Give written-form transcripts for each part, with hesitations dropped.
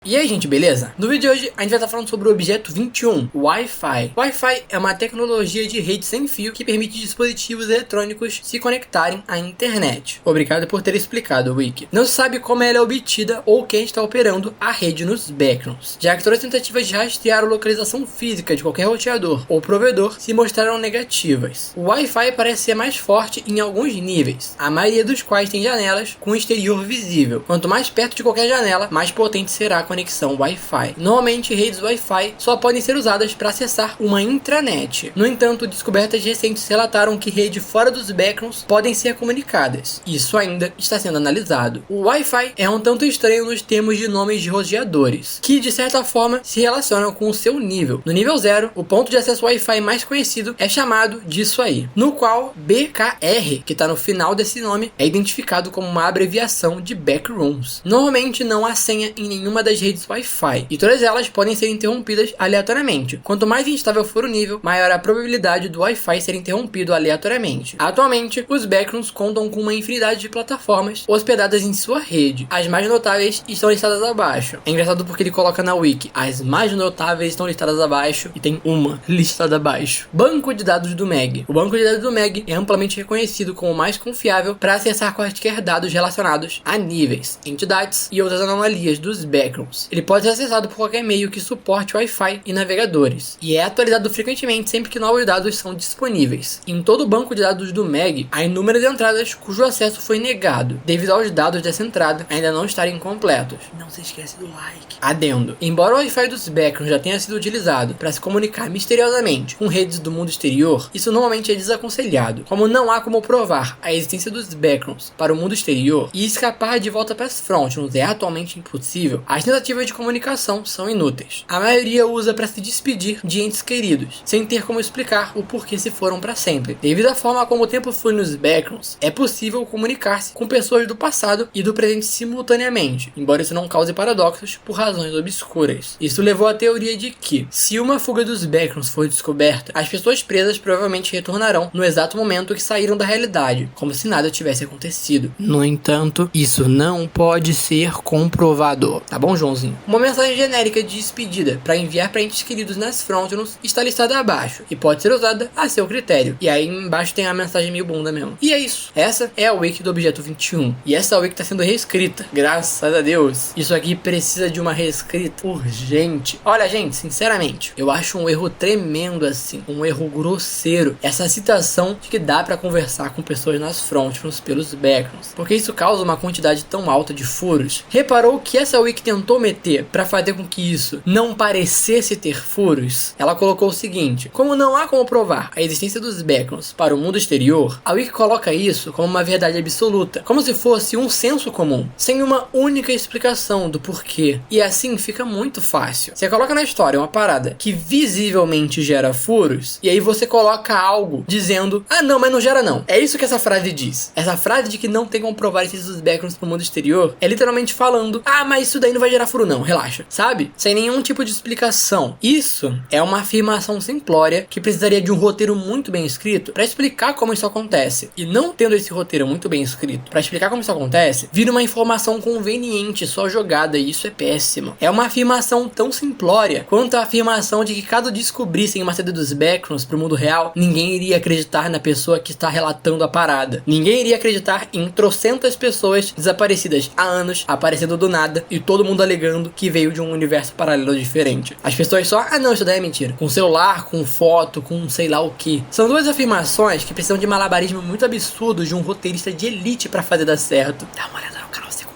E aí, gente, beleza? No vídeo de hoje a gente vai estar falando sobre o objeto 21, Wi-Fi. Wi-Fi é uma tecnologia de rede sem fio que permite dispositivos eletrônicos se conectarem à internet. Obrigado por ter explicado, Wiki. Não se sabe como ela é obtida ou quem está operando a rede nos backgrounds, já que todas as tentativas de rastrear a localização física de qualquer roteador ou provedor se mostraram negativas. O Wi-Fi parece ser mais forte em alguns níveis, a maioria dos quais tem janelas com exterior visível. Quanto mais perto de qualquer janela, mais potente será a conexão Wi-Fi. Normalmente, redes Wi-Fi só podem ser usadas para acessar uma intranet. No entanto, descobertas recentes relataram que redes fora dos backgrounds podem ser comunicadas. Isso ainda está sendo analisado. O Wi-Fi é um tanto estranho nos termos de nomes de roteadores, que de certa forma se relacionam com o seu nível. No nível 0, o ponto de acesso Wi-Fi mais conhecido é chamado disso aí, no qual BKR, que está no final desse nome, é identificado como uma abreviação de Backrooms. Normalmente não há senha em nenhuma das redes Wi-Fi, e todas elas podem ser interrompidas aleatoriamente. Quanto mais instável for o nível, maior a probabilidade do Wi-Fi ser interrompido aleatoriamente. Atualmente, os backrooms contam com uma infinidade de plataformas hospedadas em sua rede. As mais notáveis estão listadas abaixo. É engraçado porque ele coloca na wiki, as mais notáveis estão listadas abaixo, e tem uma listada abaixo. Banco de dados do MEG. O banco de dados do MEG é amplamente reconhecido como o mais confiável para acessar quaisquer dados relacionados a níveis, entidades e outras anomalias dos backrooms. Ele pode ser acessado por qualquer meio que suporte Wi-Fi e navegadores, e é atualizado frequentemente sempre que novos dados são disponíveis. Em todo o banco de dados do MEG, há inúmeras entradas cujo acesso foi negado, devido aos dados dessa entrada ainda não estarem completos. Não se esquece do like. Adendo. Embora o Wi-Fi dos backgrounds já tenha sido utilizado para se comunicar misteriosamente com redes do mundo exterior, isso normalmente é desaconselhado, como não há como provar a existência dos backgrounds para o mundo exterior e escapar de volta para as frontiers é atualmente impossível. As tentativas de comunicação são inúteis. A maioria usa para se despedir de entes queridos, sem ter como explicar o porquê se foram para sempre. Devido à forma como o tempo flui nos backgrounds, é possível comunicar-se com pessoas do passado e do presente simultaneamente, embora isso não cause paradoxos por razões obscuras. Isso levou à teoria de que, se uma fuga dos backgrounds for descoberta, as pessoas presas provavelmente retornarão no exato momento que saíram da realidade, como se nada tivesse acontecido. No entanto, isso não pode ser comprovado. Tá bom, Joãozinho? Uma mensagem genérica de despedida para enviar para entes queridos nas frontiers está listada abaixo e pode ser usada a seu critério. E aí embaixo tem a mensagem meio bunda mesmo. E é isso. Essa é a wiki do objeto 21. E essa wiki está sendo reescrita. Graças a Deus. Isso aqui precisa de uma reescrita urgente. Olha, gente, sinceramente, eu acho um erro tremendo assim. Um erro grosseiro. Essa citação de que dá para conversar com pessoas nas frontiers pelos backgrounds. Porque isso causa uma quantidade tão alta de furos. Reparou que essa wiki tentou meter para fazer com que isso não parecesse ter furos? Ela colocou o seguinte: como não há como provar a existência dos backgrounds para o mundo exterior, a wiki coloca isso como uma verdade absoluta, como se fosse um senso comum, sem uma única explicação do porquê. E assim fica muito fácil. Você coloca na história uma parada que visivelmente gera furos, e aí você coloca algo dizendo: ah não, mas não gera não. É isso que essa frase diz. Essa frase de que não tem como provar a existência dos backgrounds para o mundo exterior é literalmente falando: ah, mas isso daí não vai gerar furo não, relaxa, sabe? Sem nenhum tipo de explicação. Isso é uma afirmação simplória que precisaria de um roteiro muito bem escrito para explicar como isso acontece. E não tendo esse roteiro muito bem escrito para explicar como isso acontece, vira uma informação conveniente só jogada, e isso é péssimo. É uma afirmação tão simplória quanto a afirmação de que caso descobrissem uma saída dos backgrounds pro mundo real, ninguém iria acreditar na pessoa que está relatando a parada. Ninguém iria acreditar em trocentas pessoas desaparecidas há anos, aparecendo do nada, e todo mundo alegando que veio de um universo paralelo diferente. As pessoas só: ah não, isso daí é mentira. Com celular, com foto, com sei lá o que. São duas afirmações que precisam de malabarismo muito absurdo de um roteirista de elite pra fazer dar certo. Dá uma olhada no canal secundário.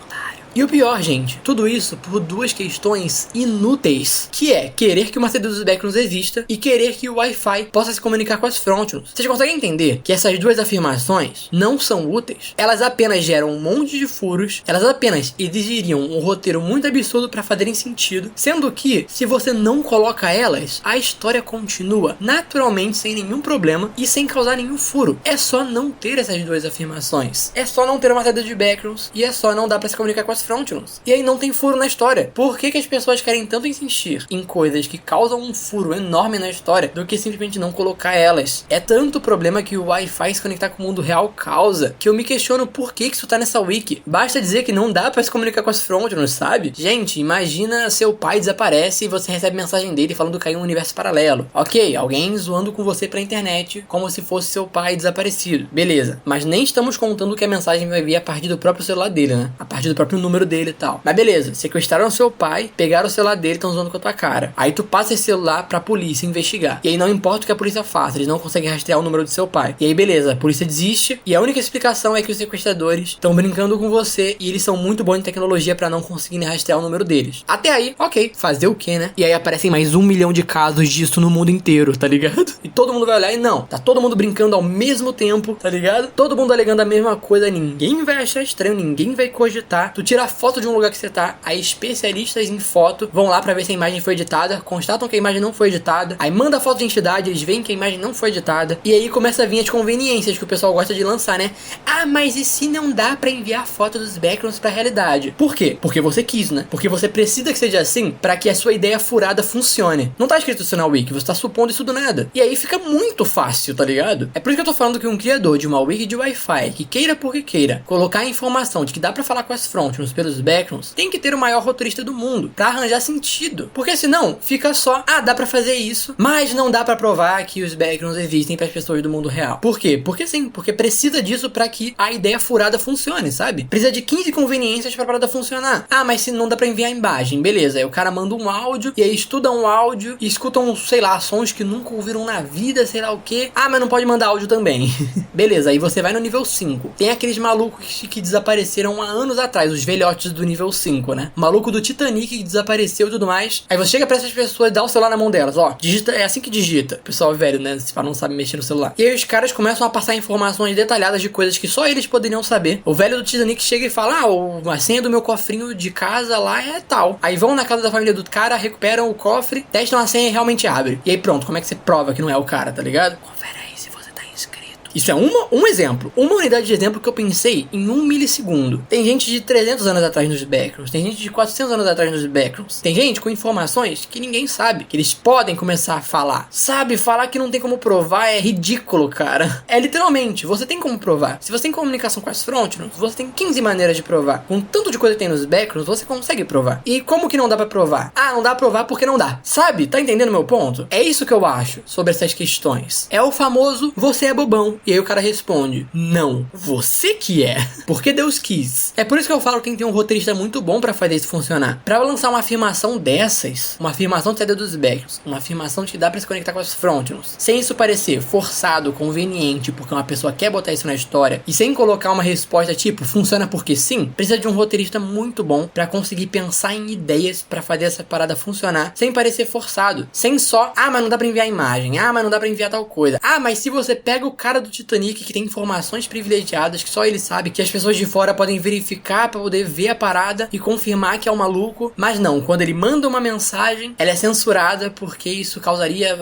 E o pior, gente, tudo isso por duas questões inúteis, que é querer que uma saída dos backgrounds exista e querer que o Wi-Fi possa se comunicar com as frontiers. Vocês conseguem entender que essas duas afirmações não são úteis? Elas apenas geram um monte de furos, elas apenas exigiriam um roteiro muito absurdo para fazerem sentido, sendo que, se você não coloca elas, a história continua naturalmente sem nenhum problema e sem causar nenhum furo. É só não ter essas duas afirmações. É só não ter uma saída de backgrounds e é só não dar para se comunicar com as frontlets. E aí não tem furo na história. Por que as pessoas querem tanto insistir em coisas que causam um furo enorme na história do que simplesmente não colocar elas? É tanto problema que o Wi-Fi se conectar com o mundo real causa, que eu me questiono por que isso tá nessa wiki. Basta dizer que não dá pra se comunicar com as frontlets, sabe? Gente, imagina seu pai desaparece e você recebe mensagem dele falando que caiu um universo paralelo. Ok, alguém zoando com você pra internet como se fosse seu pai desaparecido. Beleza, mas nem estamos contando que a mensagem vai vir a partir do próprio celular dele, né? A partir do próprio número dele e tal. Mas beleza, sequestraram seu pai, pegaram o celular dele e estão zoando com a tua cara. Aí tu passa esse celular pra polícia investigar. E aí não importa o que a polícia faça, eles não conseguem rastrear o número do seu pai. E aí beleza, a polícia desiste e a única explicação é que os sequestradores estão brincando com você e eles são muito bons em tecnologia pra não conseguirem rastrear o número deles. Até aí, ok, fazer o que, né? E aí aparecem mais 1 milhão de casos disso no mundo inteiro, tá ligado? E todo mundo vai olhar e não, tá todo mundo brincando ao mesmo tempo, tá ligado? Todo mundo alegando a mesma coisa, ninguém vai achar estranho, ninguém vai cogitar. Tu tira a foto de um lugar que você tá, aí especialistas em foto vão lá pra ver se a imagem foi editada, constatam que a imagem não foi editada, aí manda a foto de entidade, eles veem que a imagem não foi editada, e aí começa a vir as conveniências que o pessoal gosta de lançar, né? Ah, mas e se não dá pra enviar foto dos backgrounds pra realidade? Por quê? Porque você quis, né? Porque você precisa que seja assim pra que a sua ideia furada funcione. Não tá escrito isso na wiki, você tá supondo isso do nada. E aí fica muito fácil, tá ligado? É por isso que eu tô falando que um criador de uma wiki de Wi-Fi, que queira porque queira, colocar a informação de que dá pra falar com as frontlets pelos backgrounds, tem que ter o maior roteirista do mundo pra arranjar sentido. Porque senão, fica só, ah, dá pra fazer isso, mas não dá pra provar que os backgrounds existem pras pessoas do mundo real. Por quê? Porque sim, porque precisa disso pra que a ideia furada funcione, sabe? Precisa de 15 conveniências pra parada funcionar. Ah, mas se não dá pra enviar imagem, beleza. Aí o cara manda um áudio, e aí estuda um áudio, e escutam, sei lá, sons que nunca ouviram na vida, sei lá o quê. Ah, mas não pode mandar áudio também. Beleza, aí você vai no nível 5. Tem aqueles malucos que desapareceram há anos atrás, os velhotes do nível 5, né? O maluco do Titanic que desapareceu e tudo mais. Aí você chega pra essas pessoas, dá o celular na mão delas, ó. Digita, é assim que digita. O pessoal velho, né? Se não sabe mexer no celular. E aí os caras começam a passar informações detalhadas de coisas que só eles poderiam saber. O velho do Titanic chega e fala, ah, a senha do meu cofrinho de casa lá é tal. Aí vão na casa da família do cara, recuperam o cofre, testam a senha e realmente abre. E aí pronto, como é que você prova que não é o cara, tá ligado? Confere aí se você tá inscrito. Isso é um exemplo. Uma unidade de exemplo que eu pensei em 1 milissegundo. Tem gente de 300 anos atrás nos backgrounds. Tem gente de 400 anos atrás nos backgrounds. Tem gente com informações que ninguém sabe. Que eles podem começar a falar. Sabe, falar que não tem como provar é ridículo, cara. É literalmente, você tem como provar. Se você tem comunicação com as frontlets, você tem 15 maneiras de provar. Com tanto de coisa que tem nos backgrounds, você consegue provar. E como que não dá pra provar? Ah, não dá pra provar porque não dá. Sabe? Tá entendendo meu ponto? É isso que eu acho sobre essas questões. É o famoso, você é bobão. E aí o cara responde, não, você que é. Porque Deus quis. É por isso que eu falo que tem que ter um roteirista muito bom pra fazer isso funcionar. Pra lançar uma afirmação dessas, uma afirmação de saída dos backgrounds, uma afirmação de que dá pra se conectar com as frontlets, sem isso parecer forçado, conveniente, porque uma pessoa quer botar isso na história, e sem colocar uma resposta tipo, funciona porque sim, precisa de um roteirista muito bom pra conseguir pensar em ideias pra fazer essa parada funcionar, sem parecer forçado. Sem só, ah, mas não dá pra enviar imagem, ah, mas não dá pra enviar tal coisa. Ah, mas se você pega o cara do Titanic que tem informações privilegiadas que só ele sabe, que as pessoas de fora podem verificar pra poder ver a parada e confirmar que é um maluco, mas não, quando ele manda uma mensagem, ela é censurada porque isso causaria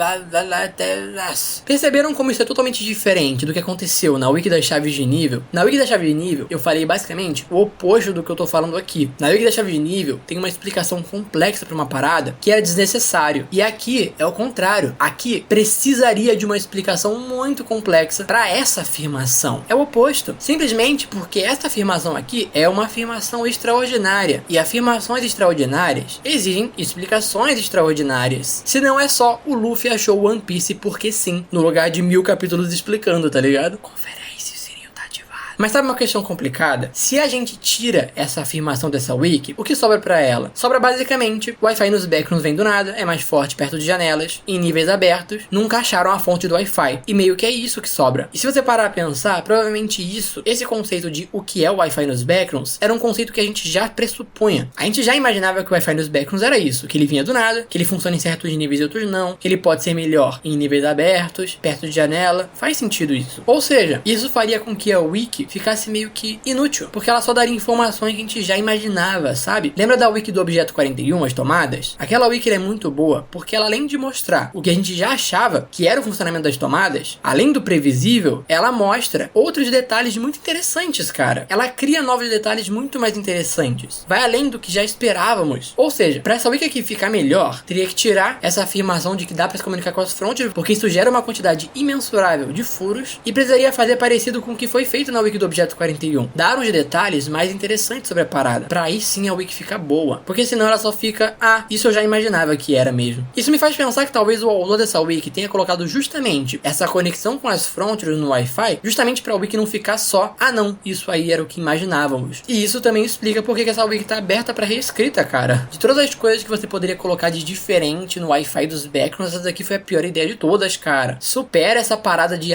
Perceberam como isso é totalmente diferente do que aconteceu na wiki das chaves de nível? Na wiki das chaves de nível, eu falei basicamente o oposto do que eu tô falando aqui. Na wiki das chaves de nível, tem uma explicação complexa pra uma parada que era desnecessário. E aqui é o contrário. Aqui precisaria de uma explicação muito complexa pra essa afirmação. É o oposto. Simplesmente porque essa afirmação aqui é uma afirmação extraordinária. E afirmações extraordinárias exigem explicações extraordinárias. Se não é só o Luffy achou One Piece porque sim, no lugar de 1000 capítulos explicando, tá ligado? Confere aí se o sininho tá ativado. Mas sabe uma questão complicada? Se a gente tira essa afirmação dessa wiki, o que sobra pra ela? Sobra basicamente, o Wi-Fi nos backgrounds vem do nada, é mais forte perto de janelas, em níveis abertos, nunca acharam a fonte do Wi-Fi. E meio que é isso que sobra. E se você parar a pensar, provavelmente esse conceito de o que é o Wi-Fi nos backgrounds, era um conceito que a gente já pressupunha. A gente já imaginava que o Wi-Fi nos backgrounds era isso, que ele vinha do nada, que ele funciona em certos níveis e outros não, que ele pode ser melhor em níveis abertos, perto de janela. Faz sentido isso. Ou seja, isso faria com que a wiki ficasse meio que inútil, porque ela só daria informações que a gente já imaginava, sabe? Lembra da wiki do objeto 41, as tomadas? Aquela wiki é muito boa, porque ela, além de mostrar o que a gente já achava que era o funcionamento das tomadas, além do previsível, ela mostra outros detalhes muito interessantes, cara. Ela cria novos detalhes muito mais interessantes. Vai além do que já esperávamos. Ou seja, para essa wiki aqui ficar melhor, teria que tirar essa afirmação de que dá para se comunicar com as fronteiras, porque isso gera uma quantidade imensurável de furos e precisaria fazer parecido com o que foi feito na wiki do objeto 41. Dar uns detalhes mais interessantes sobre a parada, para aí sim a wiki ficar boa. Porque senão ela só fica, isso eu já imaginava que era mesmo. Isso me faz pensar que talvez o autor dessa wiki tenha colocado justamente essa conexão com as fronteiras no Wi-Fi, justamente para a wiki não ficar só, não, isso aí era o que imaginávamos. E isso também explica porque que essa wiki tá aberta para reescrita, cara. De todas as coisas que você poderia colocar de diferente no Wi-Fi dos backgrounds, essa daqui foi a pior ideia de todas, cara. Supera essa parada de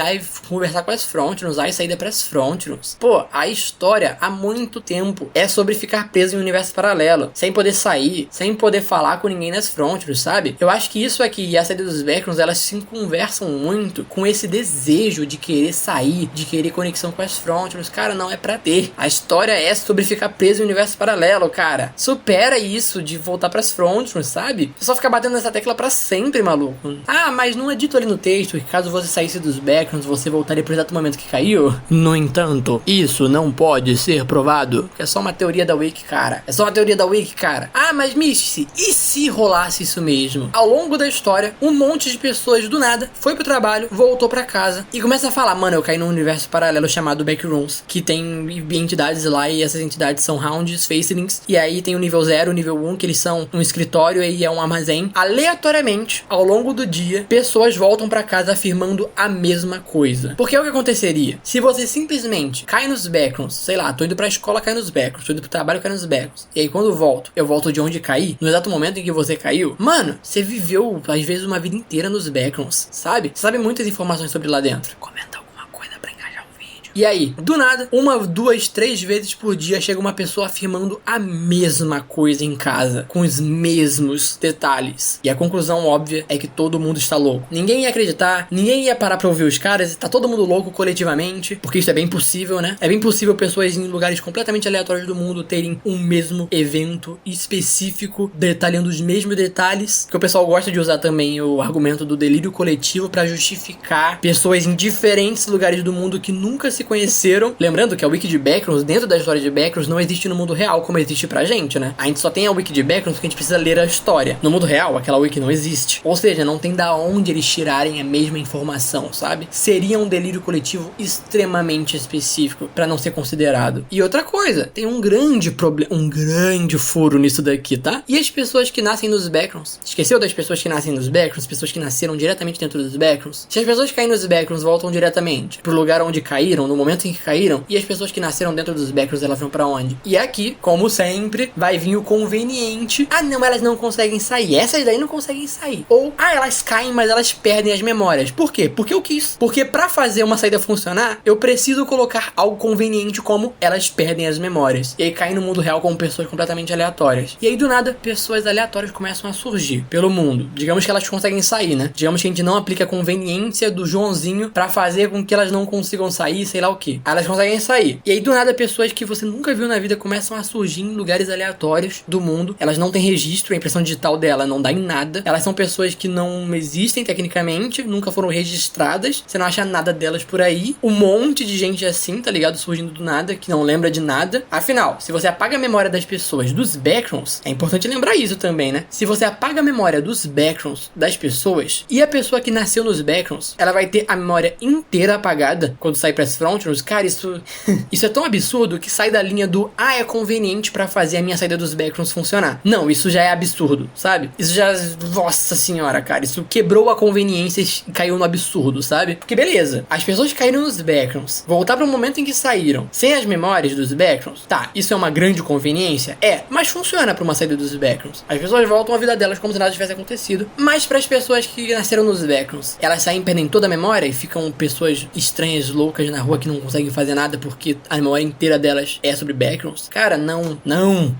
conversar com as fronteiras, saída para as fronteiras. Pô, a história há muito tempo é sobre ficar preso em um universo paralelo, sem poder sair, sem poder falar com ninguém nas fronteiras, sabe? Eu acho que isso aqui e a saída dos backgrounds, elas se conversam muito com esse desejo de querer sair, de querer conexão com as fronteiras. Cara, não é pra ter. A história é sobre ficar preso em um universo paralelo, cara. Supera isso de voltar pras fronteiras, sabe? Você só fica batendo nessa tecla pra sempre, maluco. Mas não é dito ali no texto que caso você saísse dos backgrounds, você voltaria pro exato momento que caiu? No entanto, isso não pode ser provado. É só uma teoria da wiki, cara. É só uma teoria da wiki, cara. Mas Mistice, e se rolasse isso mesmo? Ao longo da história, um monte de pessoas do nada foi pro trabalho, voltou pra casa e começa a falar, mano, eu caí num universo paralelo chamado Backrooms, que tem entidades lá e essas entidades são rounds, facelings, e aí tem o nível 0, o nível 1, que eles são um escritório e é um armazém. Aleatoriamente, ao longo do dia, pessoas voltam pra casa afirmando a mesma coisa. Porque é o que aconteceria? Se você simplesmente cai nos backgrounds, sei lá, tô indo pra escola, cai nos backgrounds, tô indo pro trabalho, cai nos backgrounds, e aí quando eu volto de onde caí, no exato momento em que você caiu, mano, você viveu, às vezes, uma vida inteira nos backgrounds, sabe? Você sabe muitas informações sobre lá dentro. Comenta alguma coisa pra engajar o vídeo. E aí, do nada, 1, 2, 3 vezes por dia chega uma pessoa afirmando a mesma coisa em casa, com os mesmos detalhes. E a conclusão óbvia é que todo mundo está louco. Ninguém ia acreditar, ninguém ia parar pra ouvir os caras, tá todo mundo louco coletivamente, porque isso é bem possível, né? É bem possível pessoas em lugares completamente aleatórios do mundo terem um mesmo evento específico, detalhando os mesmos detalhes, que o pessoal gosta de usar também o argumento do delírio coletivo pra justificar pessoas em diferentes lugares do mundo que nunca se conheceram. Lembrando que a wiki de backgrounds, dentro da história de backgrounds, não existe no mundo real como existe pra gente, né? A gente só tem a wiki de backgrounds porque a gente precisa ler a história. No mundo real, aquela wiki não existe. Ou seja, não tem da onde eles tirarem a mesma informação, sabe? Seria um delírio coletivo extremamente específico pra não ser considerado. E outra coisa, tem um grande problema, um grande furo nisso daqui, tá? E as pessoas que nascem nos backgrounds? Esqueceu das pessoas que nascem nos backgrounds? Pessoas que nasceram diretamente dentro dos backgrounds? Se as pessoas que caem nos backgrounds voltam diretamente pro lugar onde caíram, no momento em que caíram, e as pessoas que nasceram dentro dos backgrounds, elas vão pra onde? E aqui, como sempre, vai vir o conveniente. Não, elas não conseguem sair. Essas daí não conseguem sair. Ou, elas caem, mas elas perdem as memórias. Por quê? Porque eu quis. Porque pra fazer uma saída funcionar, eu preciso colocar algo conveniente como elas perdem as memórias. E aí caem no mundo real como pessoas completamente aleatórias. E aí, do nada, pessoas aleatórias começam a surgir pelo mundo. Digamos que elas conseguem sair, né? Digamos que a gente não aplica a conveniência do Joãozinho pra fazer com que elas não consigam sair, sei lá o que. Elas conseguem sair. E aí, do nada, pessoas que você nunca viu na vida começam a surgir em lugares aleatórios do mundo. Elas não têm registro, a impressão digital dela não dá em nada. Elas são pessoas que não existem tecnicamente, nunca foram registradas. Você não acha nada delas por aí. Um monte de gente assim, tá ligado? Surgindo do nada, que não lembra de nada. Afinal, se você apaga a memória das pessoas dos backgrounds, é importante lembrar isso também, né? Se você apaga a memória dos backgrounds das pessoas, e a pessoa que nasceu nos backgrounds, ela vai ter a memória inteira apagada quando sair pras fronteiras. Cara, isso é tão absurdo que sai da linha do é conveniente pra fazer a minha saída dos backgrounds funcionar. Não, isso já é absurdo, sabe? Isso já, nossa senhora, cara, isso quebrou a conveniência e caiu no absurdo, sabe? Porque beleza, as pessoas caíram nos backgrounds, voltar pro momento em que saíram sem as memórias dos backgrounds, tá, isso é uma grande conveniência? Mas funciona pra uma saída dos backgrounds. As pessoas voltam à vida delas como se nada tivesse acontecido, mas para as pessoas que nasceram nos backgrounds, elas saem, perdem toda a memória e ficam pessoas estranhas, loucas na rua que não conseguem fazer nada porque a memória inteira delas é sobre backgrounds. Cara, não.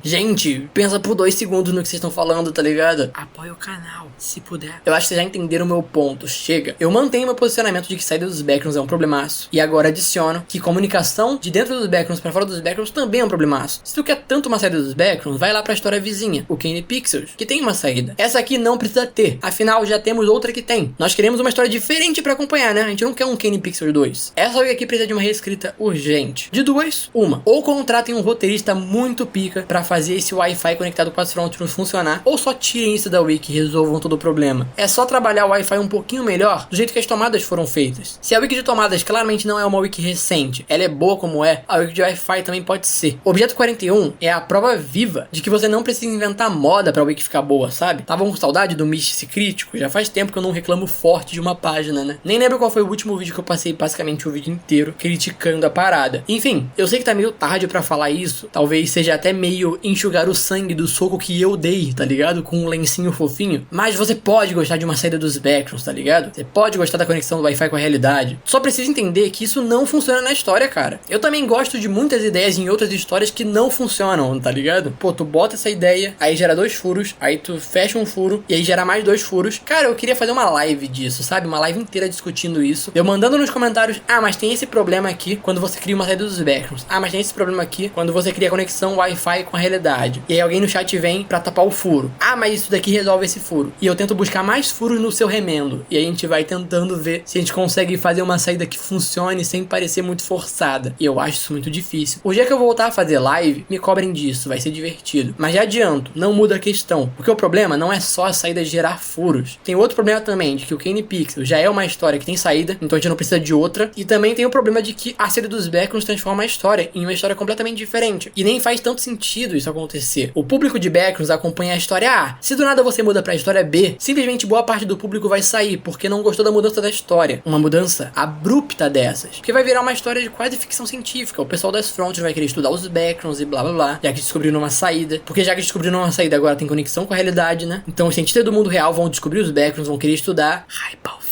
Gente, pensa por 2 segundos no que vocês estão falando, tá ligado? Apoia o canal, se puder. Eu acho que vocês já entenderam o meu ponto. Chega. Eu mantenho meu posicionamento de que saída dos backgrounds é um problemaço. E agora adiciono que comunicação de dentro dos backgrounds pra fora dos backgrounds também é um problemaço. Se tu quer tanto uma saída dos backgrounds, vai lá pra história vizinha, o Kane Pixels, que tem uma saída. Essa aqui não precisa ter. Afinal, já temos outra que tem. Nós queremos uma história diferente pra acompanhar, né? A gente não quer um Kane Pixels 2. Essa aqui precisa de uma reescrita urgente. De duas, uma. Ou contratem um roteirista muito pica pra fazer esse Wi-Fi conectado com as frontruns funcionar, ou só tirem isso da wiki e resolvam todo o problema. É só trabalhar o Wi-Fi um pouquinho melhor do jeito que as tomadas foram feitas. Se a wiki de tomadas claramente não é uma wiki recente, ela é boa como é, a wiki de Wi-Fi também pode ser. O Objeto 41 é a prova viva de que você não precisa inventar moda pra wiki ficar boa, sabe? Tava com saudade do Místice Crítico? Já faz tempo que eu não reclamo forte de uma página, né? Nem lembro qual foi o último vídeo que eu passei basicamente o vídeo inteiro criticando a parada. Enfim, eu sei que tá meio tarde pra falar isso, talvez seja até meio enxugar o sangue do soco que eu dei, tá ligado? Com um lencinho fofinho, mas você pode gostar de uma saída dos backgrounds, tá ligado? Você pode gostar da conexão do Wi-Fi com a realidade. Só precisa entender que isso não funciona na história, cara. Eu também gosto de muitas ideias em outras histórias que não funcionam, tá ligado? Pô, tu bota essa ideia, aí gera 2 furos, aí tu fecha um furo, e aí gera mais 2 furos. Cara, eu queria fazer uma live disso, sabe? Uma live inteira discutindo isso. Eu mandando nos comentários, mas tem esse problema aqui quando você cria uma saída dos backgrounds. Mas tem esse problema aqui quando você cria conexão Wi-Fi com a realidade. E aí alguém no chat vem pra tapar o furo. Mas isso daqui resolve esse furo. E eu tento buscar mais furos no seu remendo. E aí a gente vai tentando ver se a gente consegue fazer uma saída que funcione sem parecer muito forçada. E eu acho isso muito difícil. O dia que eu voltar a fazer live, me cobrem disso, vai ser divertido. Mas já adianto, não muda a questão. Porque o problema não é só a saída gerar furos. Tem outro problema também, de que o Kane Pixel já é uma história que tem saída, então a gente não precisa de outra. E também tem o problema de que a saída dos backgrounds transforma a história em uma história completamente diferente. E nem faz tanto sentido isso acontecer. O público de backgrounds acompanha a história A. Se do nada você muda pra história B, simplesmente boa parte do público vai sair, porque não gostou da mudança da história. Uma mudança abrupta dessas. Porque vai virar uma história de quase ficção científica. O pessoal das fronts vai querer estudar os backgrounds e blá blá blá, já que descobriram uma saída. Porque já que descobriram uma saída, agora tem conexão com a realidade, né? Então os cientistas do mundo real vão descobrir os backgrounds, vão querer estudar. Hypa o vídeo.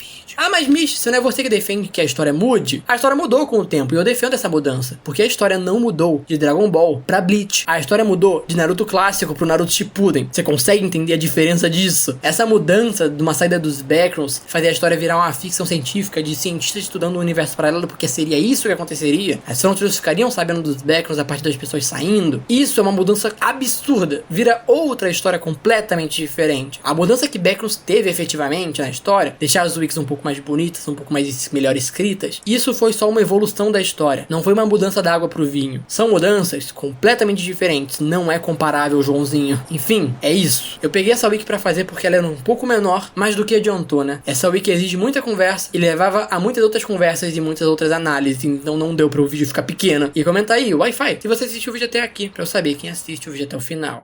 Mas Mish, se não é você que defende que a história mude, a história mudou com o tempo e eu defendo essa mudança. Porque a história não mudou de Dragon Ball pra Bleach. A história mudou de Naruto clássico pro Naruto Shippuden. Você consegue entender a diferença disso? Essa mudança de uma saída dos backgrounds fazia a história virar uma ficção científica de cientistas estudando o universo paralelo, porque seria isso que aconteceria. As fronteiras ficariam sabendo dos backgrounds a partir das pessoas saindo. Isso é uma mudança absurda. Vira outra história completamente diferente. A mudança que backgrounds teve efetivamente na história, deixar as wikis um pouco mais bonitas, um pouco mais melhor escritas, isso foi só uma evolução da história, não foi uma mudança da água pro vinho. São mudanças completamente diferentes, não é comparável, Joãozinho. Enfim, é isso. Eu peguei essa wiki pra fazer porque ela era um pouco menor, mas do que adiantou, né? Essa wiki exige muita conversa e levava a muitas outras conversas e muitas outras análises, então não deu para o vídeo ficar pequeno. E comenta aí, Wi-Fi, se você assistiu o vídeo até aqui, pra eu saber quem assiste o vídeo até o final.